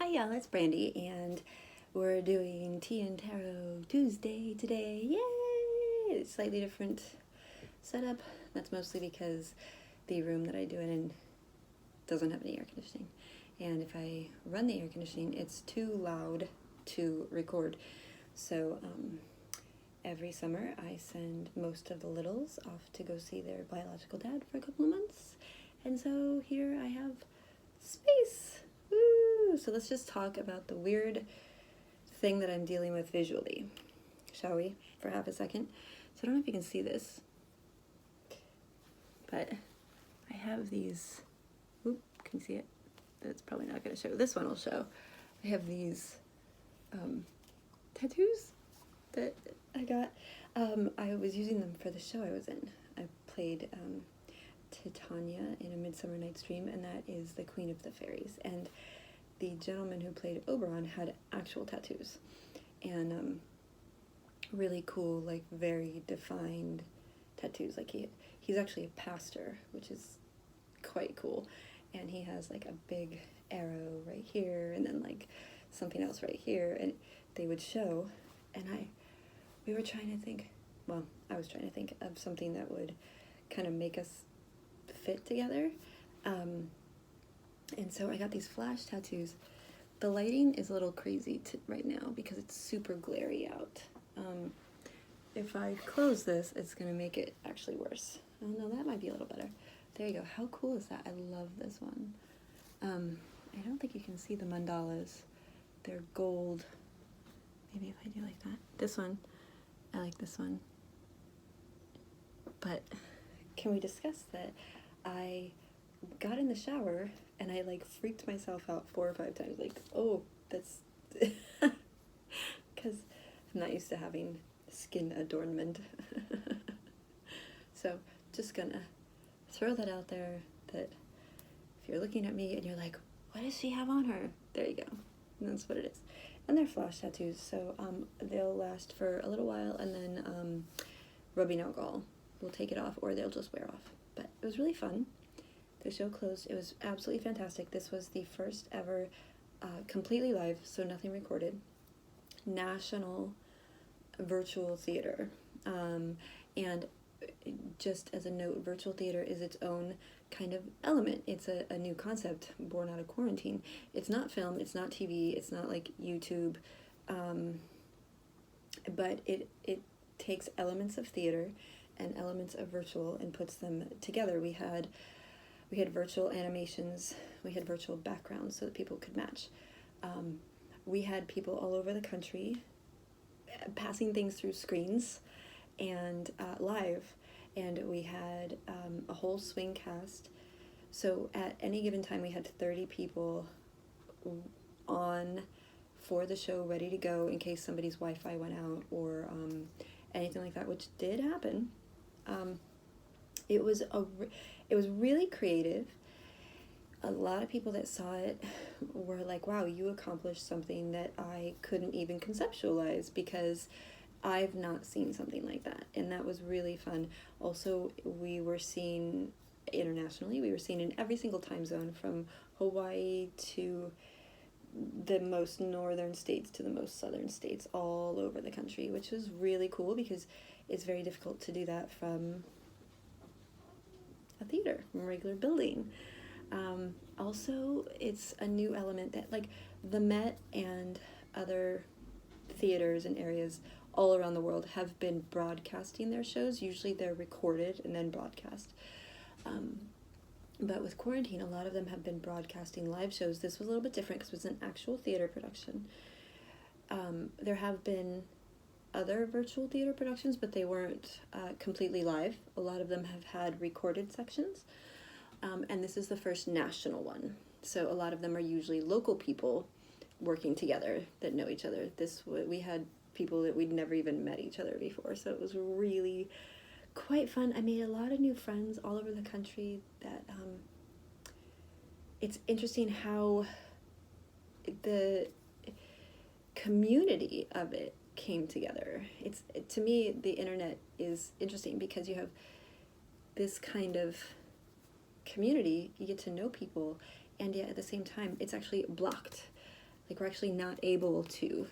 Hi y'all, it's Brandy, and we're doing Tea and Tarot Tuesday today. Yay! Slightly different setup. That's mostly because the room that I do it in doesn't have any air conditioning. And if I run the air conditioning, it's too loud to record. So every summer I send most of the littles off to go see their biological dad for a couple of months. And so here I have space. Woo! So let's just talk about the weird thing that I'm dealing with visually, shall we, for half a second? So I don't know if you can see this, but I have these, oop, can you see it? That's probably not going to show. This one will show. I have these tattoos that I got. I was using them for the show I was in. I played Titania in A Midsummer Night's Dream, and that is the Queen of the Fairies. And the gentleman who played Oberon had actual tattoos, and really cool, like very defined tattoos. Like he's actually a pastor, which is quite cool, and he has like a big arrow right here, and then like something else right here, and they would show, and we were trying to think. Well, I was trying to think of something that would kind of make us fit together. And so I got these flash tattoos. The lighting is a little crazy right now because it's super glary out. If I close this, it's going to make it actually worse. Oh no, that might be a little better. There you go. How cool is that? I love this one. I don't think you can see the mandalas. They're gold. Maybe if I do like that. This one, I like this one. But can we discuss that I got in the shower and I like freaked myself out 4 or 5 times, like, oh, that's because I'm not used to having skin adornment. So just gonna throw that out there, that if you're looking at me and you're like, what does she have on her? There you go. And that's what it is. And they're flash tattoos, so they'll last for a little while, and then rubbing alcohol will take it off, or they'll just wear off. But it was really fun. The show closed. It was absolutely fantastic. This was the first ever completely live, so nothing recorded, national virtual theater. And just as a note, virtual theater is its own kind of element. It's a new concept born out of quarantine. It's not film, it's not TV, it's not like YouTube, but it takes elements of theater and elements of virtual and puts them together. We had virtual animations, we had virtual backgrounds so that people could match. We had people all over the country passing things through screens and live, and we had a whole swing cast. So at any given time we had 30 people on for the show, ready to go in case somebody's Wi-Fi went out or anything like that, which did happen. It was really creative. A lot of people that saw it were like, wow, you accomplished something that I couldn't even conceptualize, because I've not seen something like that. And that was really fun. Also, we were seen internationally. We were seen in every single time zone, from Hawaii to the most northern states to the most southern states, all over the country, which was really cool because it's very difficult to do that from a theater, from a regular building. Also, it's a new element that, like, the Met and other theaters and areas all around the world have been broadcasting their shows. Usually they're recorded and then broadcast. But with quarantine, a lot of them have been broadcasting live shows. This was a little bit different because it was an actual theater production. There have been other virtual theater productions, but they weren't completely live. A lot of them have had recorded sections. And this is the first national one. So a lot of them are usually local people working together that know each other. We had people that we'd never even met each other before, so it was really quite fun. I made a lot of new friends all over the country. That it's interesting how the community of it came together. To me, the internet is interesting because you have this kind of community, you get to know people, and yet at the same time it's actually blocked. Like, we're actually not able to,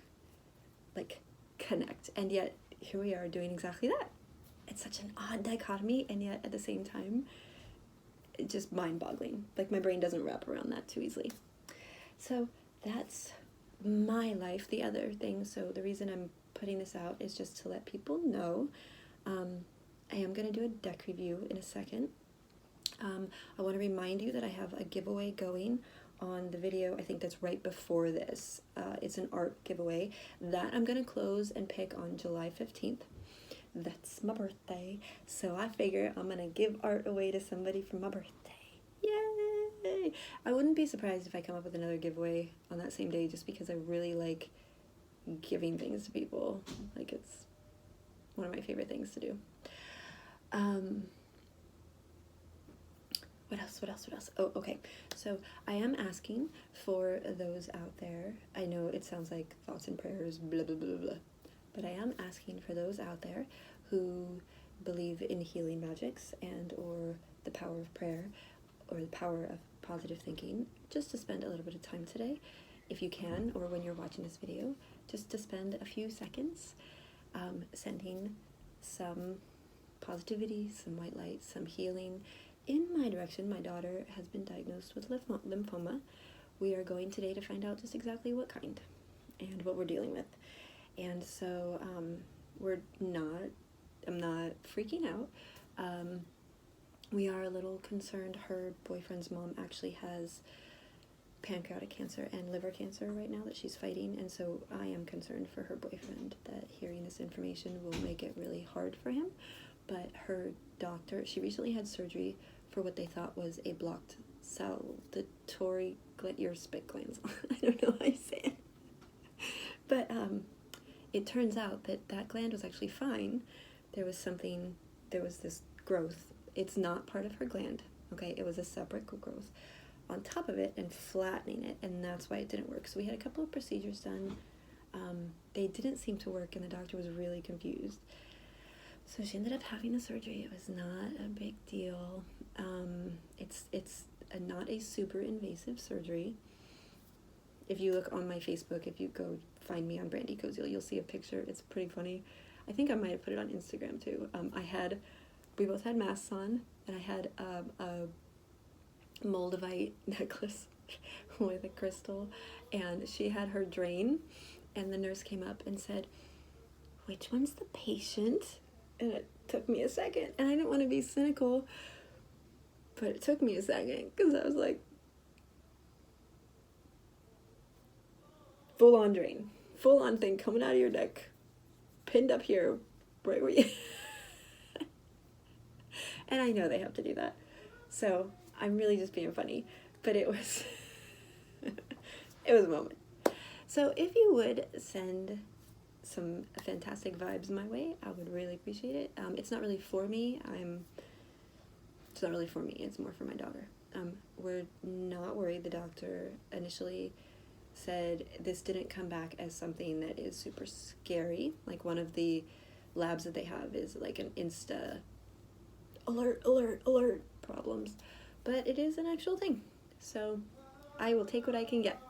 like, connect. And yet, here we are doing exactly that. It's such an odd dichotomy, and yet, at the same time, it's just mind-boggling. Like, my brain doesn't wrap around that too easily. So, that's my life. The other thing, so the reason I'm putting this out is just to let people know. I am going to do a deck review in a second. I want to remind you that I have a giveaway going on the video, I think that's right before this. It's an art giveaway that I'm going to close and pick on July 15th. That's my birthday, so I figure I'm going to give art away to somebody for my birthday. Yay! I wouldn't be surprised if I come up with another giveaway on that same day, just because I really like giving things to people. Like, it's one of my favorite things to do. What else? Oh, okay. So I am asking for those out there. I know it sounds like thoughts and prayers, blah, blah, blah, blah. But I am asking for those out there who believe in healing magics and or the power of prayer or the power of positive thinking, just to spend a little bit of time today, if you can, or when you're watching this video, just to spend a few seconds sending some positivity, some white light, some healing in my direction. My daughter has been diagnosed with lymphoma. We are going today to find out just exactly what kind and what we're dealing with. And so I'm not freaking out. We are a little concerned. Her boyfriend's mom actually has pancreatic cancer and liver cancer right now that she's fighting, and so I am concerned for her boyfriend that hearing this information will make it really hard for him. But her doctor, she recently had surgery for what they thought was a blocked salivary gland, your spit glands. I don't know how you say it. But it turns out that that gland was actually fine. There was this growth. It's not part of her gland, okay? It was a separate growth on top of it and flattening it, and that's why it didn't work. So we had a couple of procedures done. They didn't seem to work, and the doctor was really confused. So she ended up having the surgery. It was not a big deal. It's not a super invasive surgery. If you look on my Facebook, if you go find me on Brandy Koziel, you'll see a picture. It's pretty funny. I think I might have put it on Instagram too. We both had masks on, and I had a moldavite necklace with a crystal, and she had her drain, and the nurse came up and said, "Which one's the patient?" And it took me a second, and I didn't want to be cynical, but it took me a second, because I was like, full on drain, full on thing coming out of your neck, pinned up here, right where you... And I know they have to do that, so I'm really just being funny, but it was it was a moment. So if you would send some fantastic vibes my way, I would really appreciate it. It's not really for me. It's not really for me. It's more for my daughter. We're not worried. The doctor initially said this didn't come back as something that is super scary. Like, one of the labs that they have is like an Insta alert problems, but it is an actual thing. So I will take what I can get.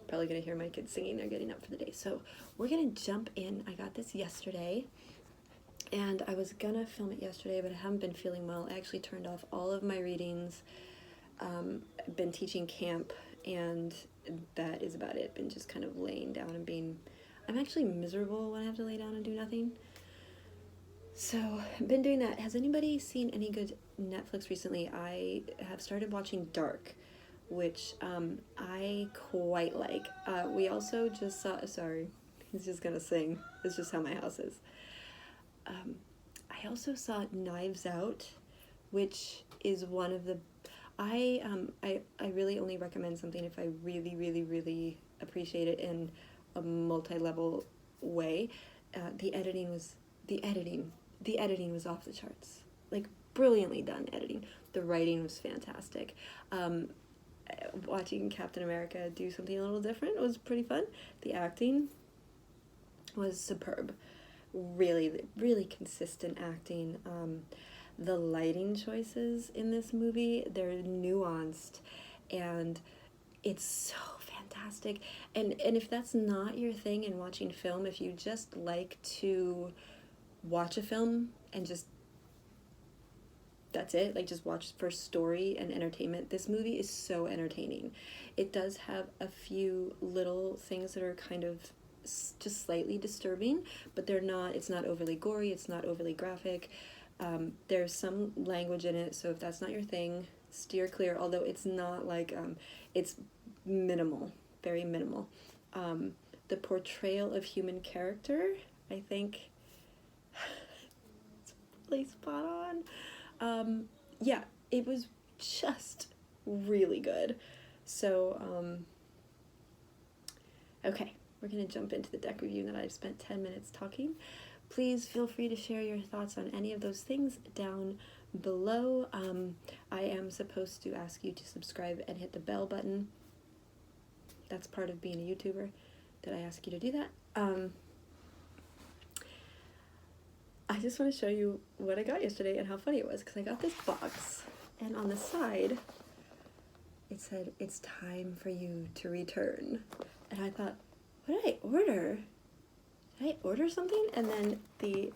Probably gonna hear my kids singing. They're getting up for the day. So we're gonna jump in. I got this yesterday, and I was gonna film it yesterday, but I haven't been feeling well. I actually turned off all of my readings. I've been teaching camp, and that is about it. Been just kind of laying down and I'm actually miserable when I have to lay down and do nothing. So I've been doing that. Has anybody seen any good Netflix recently? I have started watching Dark, which I quite like. We also just saw, sorry, he's just gonna sing. It's just how my house is. I also saw Knives Out, which is one of the, I really only recommend something if I really, really, really appreciate it in a multi-level way. The editing was off the charts. Like, brilliantly done editing. The writing was fantastic. Watching Captain America do something a little different was pretty fun. The acting was superb. Really, really consistent acting. The lighting choices in this movie, they're nuanced, and it's so fantastic. fantastic. And if that's not your thing in watching film, if you just like to watch a film and just, that's it, like just watch for story and entertainment, this movie is so entertaining. It does have a few little things that are kind of just slightly disturbing, but they're not, it's not overly gory, it's not overly graphic. There's some language in it, so if that's not your thing, steer clear, although it's not like, it's minimal, very minimal. The portrayal of human character, I think, it's really spot on. Yeah, it was just really good. So, okay, we're going to jump into the deck review that I've spent 10 minutes talking. Please feel free to share your thoughts on any of those things down below. I am supposed to ask you to subscribe and hit the bell button. That's part of being a YouTuber. Did I ask you to do that? I just want to show you what I got yesterday and how funny it was, because I got this box, and on the side it said, "It's time for you to return." And I thought, what did I order? Did I order something? And then the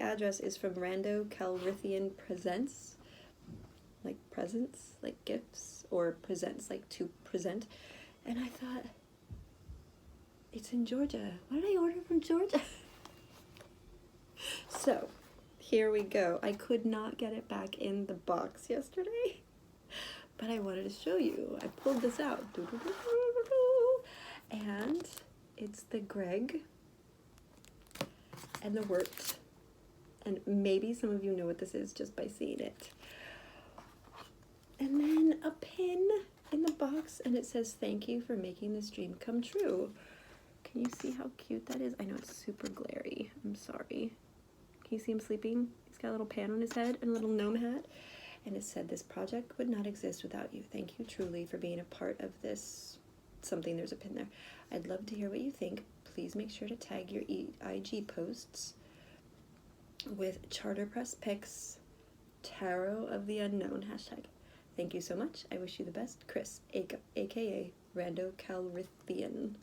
address is from Rando Calrissian Presents, like presents, like gifts, or presents, like to present. And I thought, it's in Georgia. What did I order from Georgia? So, here we go. I could not get it back in the box yesterday, but I wanted to show you. I pulled this out. And it's the Greg and the Wirt. And maybe some of you know what this is just by seeing it. And then a pin in the box, and it says, "Thank you for making this dream come true." Can you see how cute that is? I know it's super glary. I'm sorry. Can you see him sleeping? He's got a little pan on his head and a little gnome hat. And it said, "This project would not exist without you. Thank you truly for being a part of this." Something, there's a pin there. "I'd love to hear what you think. Please make sure to tag your IG posts with Charter Press pics, Tarot of the Unknown hashtag. Thank you so much. I wish you the best, Chris, aka Rando Calrissian.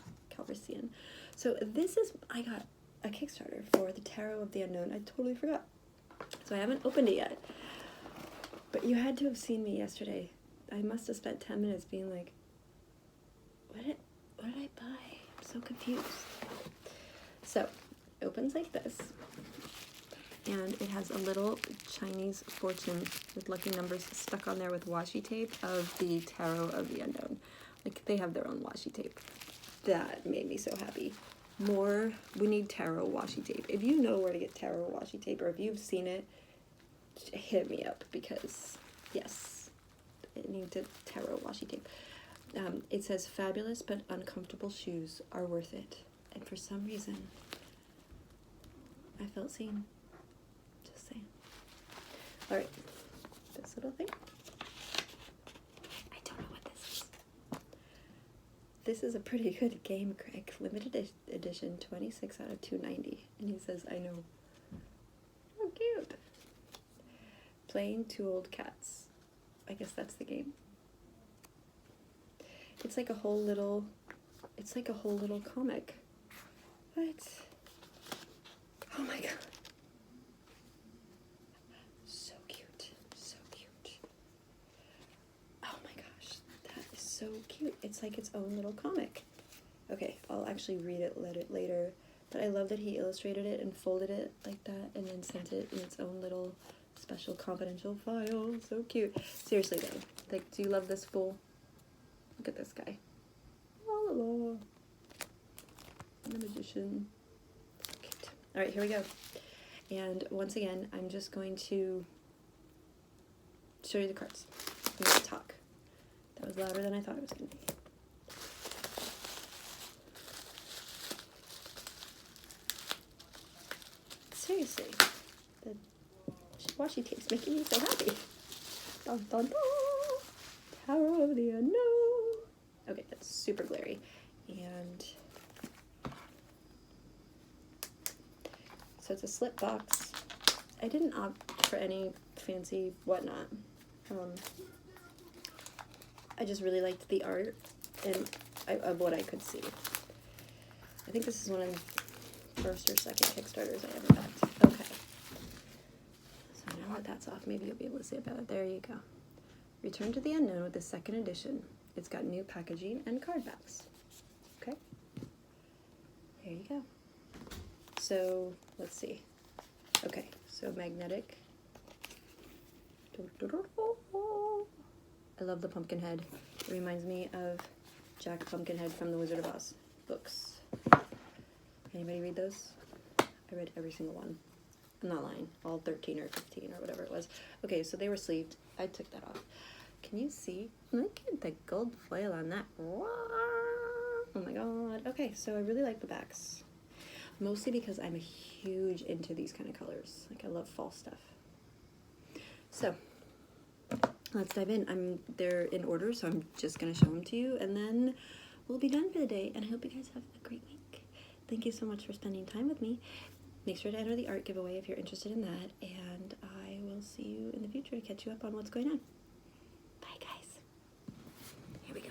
So this is, I got a Kickstarter for the Tarot of the Unknown. I totally forgot. So I haven't opened it yet. But you had to have seen me yesterday. I must have spent 10 minutes being like, what did I buy? I'm so confused. So, it opens like this. And it has a little Chinese fortune with lucky numbers stuck on there with washi tape of the Tarot of the Unknown. Like, they have their own washi tape. That made me so happy. We need tarot washi tape. If you know where to get tarot washi tape, or if you've seen it, hit me up, because, yes, I need to tarot washi tape. It says, "Fabulous but uncomfortable shoes are worth it." And for some reason, I felt seen. Just saying. Alright, this little thing. I don't know what this is. This is a pretty good game, Greg. Limited edition, 26 out of 290. And he says, "I know." Oh, cute. Playing Two Old Cats. I guess that's the game. It's like a whole little comic. What? Oh my god. So cute. So cute. Oh my gosh. That is so cute. It's like its own little comic. Okay, I'll actually read it later. But I love that he illustrated it and folded it like that and then sent it in its own little special confidential file. So cute. Seriously though, like, do you love this fool? Look at this guy. La la la. The magician. So cute. Alright, here we go. And once again, I'm just going to show you the cards. I'm going to talk. That was louder than I thought it was going to be. Seriously, the washi tape's making me so happy. Dun dun dun! Tarot of the Unknown. Okay, that's super glary. And so it's a slip box. I didn't opt for any fancy whatnot. I just really liked the art and of what I could see. I think this is one of the first or second Kickstarters I ever backed. Okay. So now that that's off, maybe you'll be able to see it better. There you go. Return to the Unknown with the second edition. It's got new packaging and card backs. Okay. There you go. So let's see. Okay, so magnetic. I love the Pumpkinhead. It reminds me of Jack Pumpkinhead from the Wizard of Oz books. Anybody read those? I read every single one. I'm not lying. All 13 or 15 or whatever it was. Okay, so they were sleeved. I took that off. Can you see? Look at the gold foil on that. Oh my god. Okay, so I really like the backs. Mostly because I'm huge into these kind of colors. Like, I love fall stuff. So, let's dive in. They're in order, so I'm just going to show them to you, and then we'll be done for the day, and I hope you guys have a great week. Thank you so much for spending time with me. Make sure to enter the art giveaway if you're interested in that, and I will see you in the future to catch you up on what's going on. Bye, guys. Here we go.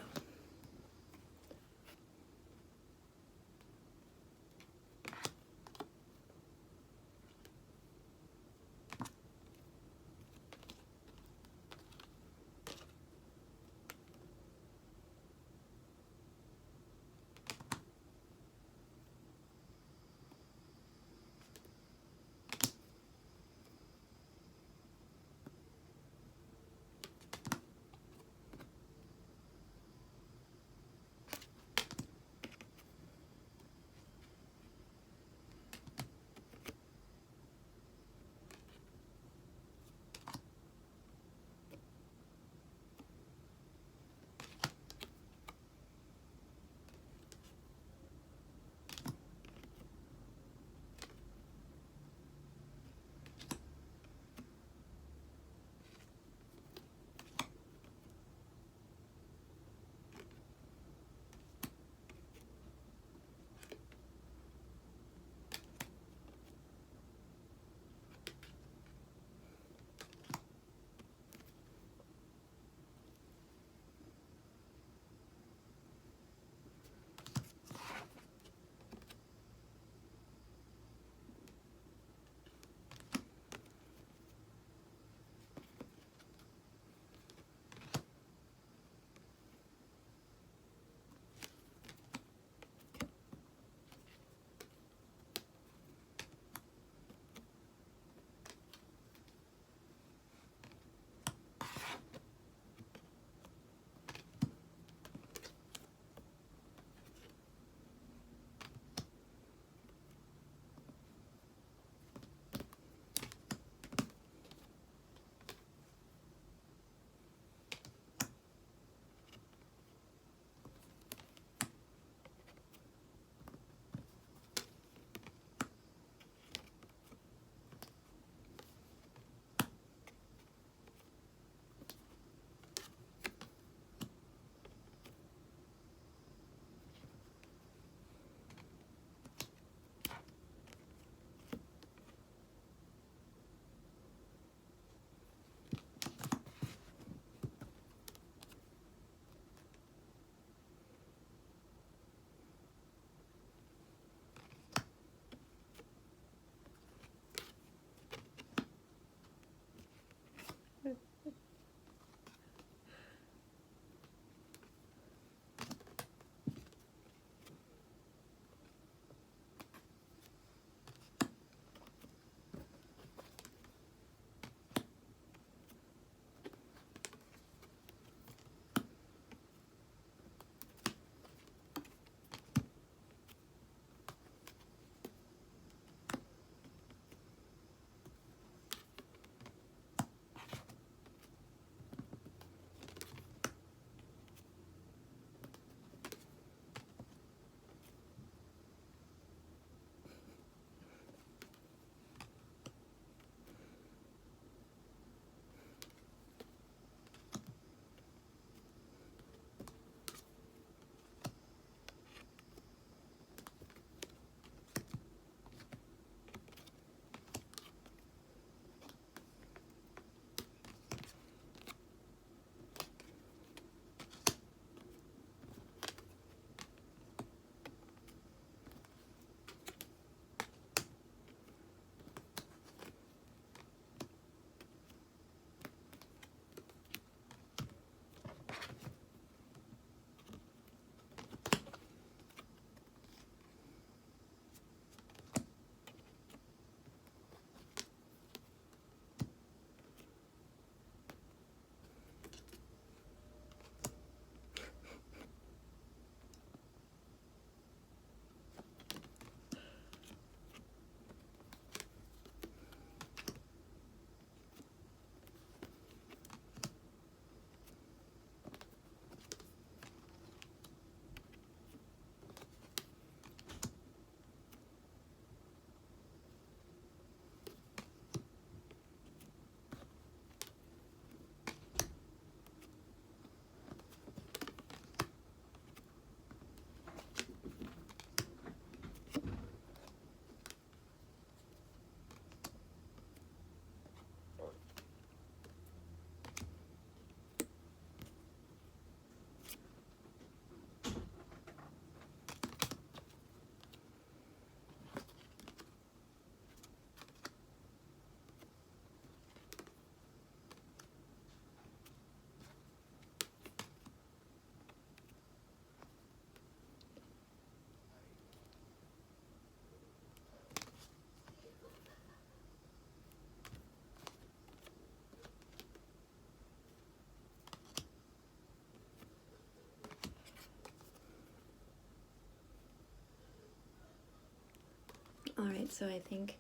Alright, so I think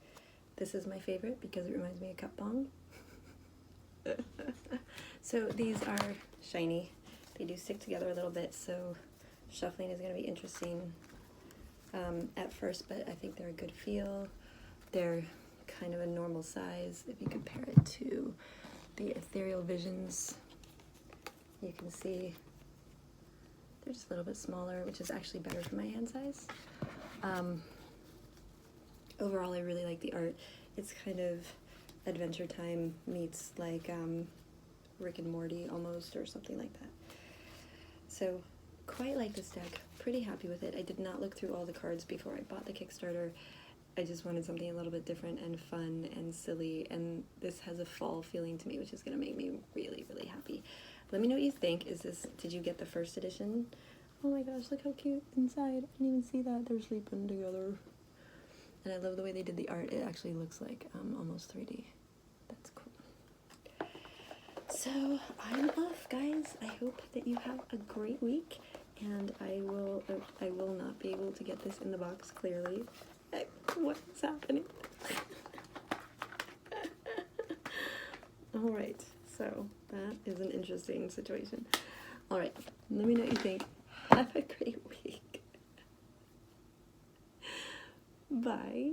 this is my favorite because it reminds me of cup bong. So these are shiny. They do stick together a little bit, so shuffling is going to be interesting at first, but I think they're a good feel. They're kind of a normal size. If you compare it to the Ethereal Visions, you can see they're just a little bit smaller, which is actually better for my hand size. Overall, I really like the art. It's kind of Adventure Time meets like Rick and Morty almost, or something like that. So quite like this deck. Pretty happy with it. I did not look through all the cards before I bought the Kickstarter. I just wanted something a little bit different and fun and silly, and this has a fall feeling to me, which is going to make me really, really happy. Let me know what you think. Did you get the first edition? Oh my gosh, look how cute inside. I didn't even see that. They're sleeping together. And I love the way they did the art. It actually looks like almost 3D. That's cool. So I'm off, guys. I hope that you have a great week, and I will not be able to get this in the box clearly. What's happening? All right, so that is an interesting situation. All right, let me know what you think. Have a great week. Bye.